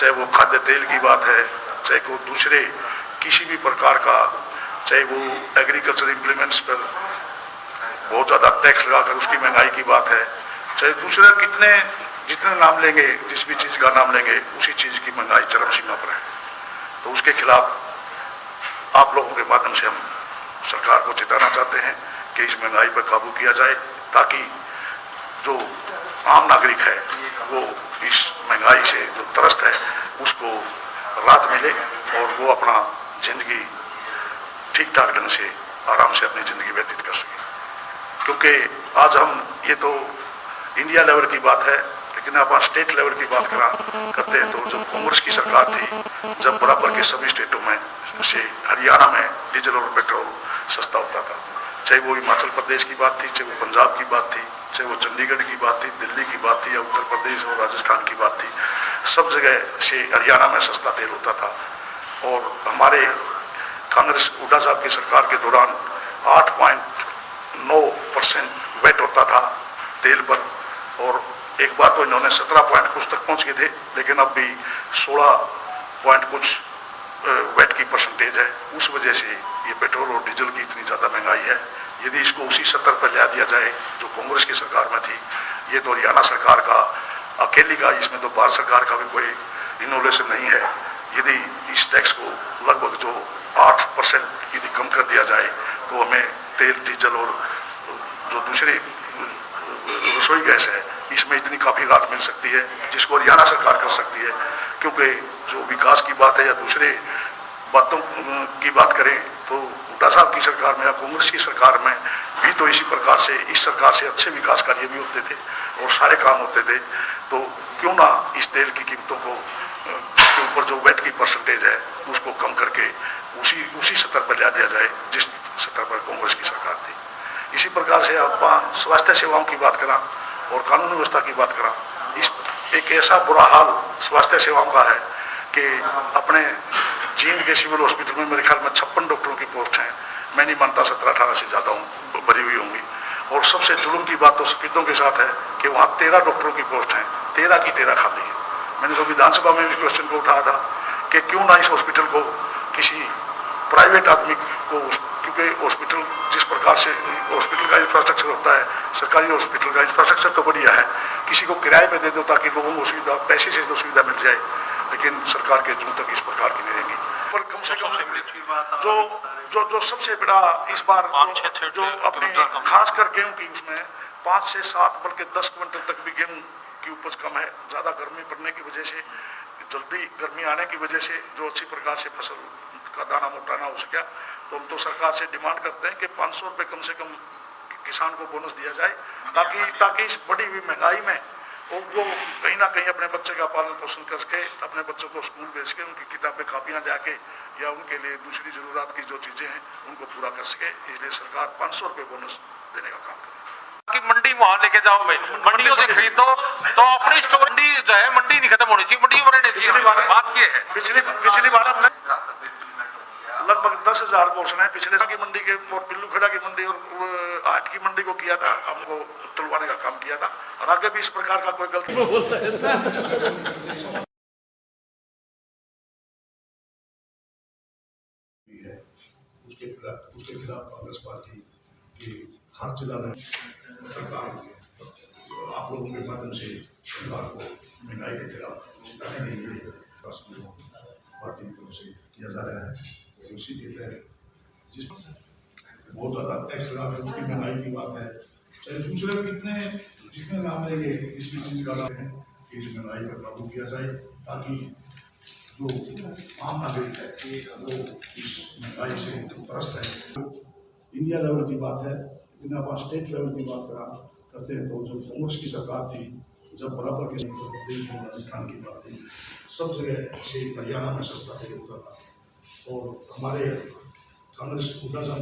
चाहे वो खाद्य तेल की बात है, चाहे वो दूसरे किसी भी प्रकार का, चाहे वो एग्रीकल्चर इम्प्लीमेंट्स पर बहुत ज़्यादा टैक्स लगाकर उसकी महंगाई की बात है, चाहे दूसरे जितने नाम लेंगे, जिस भी चीज़ का नाम लेंगे, उसी चीज़ की महंगाई चरम सीमा पर है। तो उसके खिलाफ आप लोगों के माध्यम से हम सरकार को चेताना चाहते हैं कि इस महंगाई पर काबू किया जाए, ताकि जो आम नागरिक है वो इस महंगाई से जो त्रस्त है उसको राहत मिले और वो अपना जिंदगी ठीक ठाक ढंग से आराम से अपनी जिंदगी व्यतीत कर सके। क्योंकि आज हम ये तो इंडिया लेवल की बात है, लेकिन आप स्टेट लेवल की बात करते हैं तो जब कांग्रेस की सरकार थी, जब बराबर के सभी स्टेटों में से हरियाणा में डीजल और पेट्रोल सस्ता होता था, चाहे वो हिमाचल प्रदेश की बात थी, चाहे वो पंजाब की बात थी, चाहे वो चंडीगढ़ की बात थी, दिल्ली की बात थी, या उत्तर प्रदेश और राजस्थान की बात थी, सब जगह से हरियाणा में सस्ता तेल होता था। और हमारे कांग्रेस हुड्डा साहब की सरकार के दौरान 8.9% वैट होता था तेल पर, और एक बार तो इन्होंने 17 पॉइंट कुछ तक पहुंच गए थे, लेकिन अब भी 16 पॉइंट कुछ वैट की परसेंटेज है। उस वजह से ये पेट्रोल और डीजल की इतनी ज़्यादा महंगाई है। यदि इसको उसी स्तर पर ला दिया जाए जो कांग्रेस की सरकार में थी, ये तो हरियाणा सरकार का अकेली का, इसमें तो भारत सरकार का भी कोई इनोवेशन नहीं है। यदि इस टैक्स को लगभग जो 8% यदि कम कर दिया जाए तो हमें तेल, डीजल और जो दूसरे रसोई गैस है, इसमें इतनी काफ़ी राहत मिल सकती है जिसको हरियाणा सरकार कर सकती है। क्योंकि जो विकास की बात है या दूसरे बातों की बात करें तो हुड्डा साहब की सरकार में या कांग्रेस की सरकार में भी तो इसी प्रकार से, इस सरकार से अच्छे विकास कार्य भी होते थे और सारे काम होते थे। तो क्यों ना इस तेल की कीमतों को के ऊपर जो वैट की परसेंटेज है उसको कम करके उसी स्तर पर ला दिया जाए जिस स्तर पर कांग्रेस की सरकार थी। इसी प्रकार से आप स्वास्थ्य सेवाओं की बात करा और कानून व्यवस्था की बात करा, इस एक ऐसा बुरा हाल स्वास्थ्य सेवाओं का है कि अपने जींद के सिविल हॉस्पिटल में मेरे ख्याल में 56 डॉक्टरों की पोस्ट है। मैं नहीं मानता 17-18 से ज़्यादा भरी हुई होंगी। और सबसे जुल्म की बात तो सफेदों के साथ है कि वहाँ 13 डॉक्टरों की पोस्ट है, 13 की 13 खाली है। मैंने तो विधानसभा में इस क्वेश्चन को उठाया था कि क्यों ना इस हॉस्पिटल को किसी प्राइवेट आदमी को, क्योंकि हॉस्पिटल जिस प्रकार से हॉस्पिटल का इंफ्रास्ट्रक्चर होता है, सरकारी हॉस्पिटल का इंफ्रास्ट्रक्चर तो बढ़िया है, किसी को किराए पे दे दो ताकि लोगों को सुविधा, पैसे से तो सुविधा मिल जाए, लेकिन सरकार के जूं तक इस प्रकार की नहीं रहेंगी। पर कम से कम जो सबसे बड़ा इस बार जो अपने खासकर गेहूं की, उसमें 5 से 7 बल्कि 10 क्विंटल तक भी गेहूं की उपज कम है। ज़्यादा गर्मी पड़ने की वजह से, जल्दी गर्मी आने की वजह से जो अच्छी प्रकार से फसल का दाना मोटा ना हो सका, तो हम तो सरकार से डिमांड करते हैं कि 500 रुपये कम से कम किसान को बोनस दिया जाए, ताकि इस बढ़ी हुई महंगाई में वो कहीं ना कहीं अपने बच्चे का पालन पोषण करके, अपने बच्चों को स्कूल भेज के, उनकी किताबें कापियाँ जाके या उनके लिए दूसरी जरूरत की जो चीज़ें हैं उनको पूरा कर सके। इसलिए सरकार 500 रुपये बोनस देने का काम करे। कि मंडी वहां लेके जाओ भाई, मंडियों से खरीदो तो अपनी स्टोर मंडी जो है, मंडी नहीं खत्म होनी चाहिए, मंडियों में रहनी चाहिए। बात ये है पिछली बार हमने लगभग 10,000 पोर्शन है पिछले साल की मंडी के, और पिल्लू खेड़ा की मंडी और 8 की मंडी को किया था, हमको तुलवाने का काम किया था। और आगे भी इस प्रकार का कोई गलती है उसके खिलाफ कांग्रेस पार्टी की हर जिला में आप लोगों के माध्यम से सरकार को महंगाई के खिलाफ चिताने के लिए पार्टी की तरफ से किया जा रहा है। और उसी के तहत जिस बहुत ज़्यादा टैक्स लगा कर उसकी महंगाई की बात है, चाहे दूसरे जितने नाम लेंगे, किस भी चीज़ का नाम है कि इस महंगाई पर काबू किया जाए, ताकि जो आम नागरिक है वो इस महंगाई से त्रस्त है। इंडिया लेवल की बात है, लेकिन आप स्टेट लेवल की बात करते हैं तो जो कांग्रेस की सरकार थी, जब बराबर के प्रदेश में राजस्थान की बात थी, सब जगह से हरियाणा में सस्ता तेल होता था। और हमारे कांग्रेस हुड्डा साहब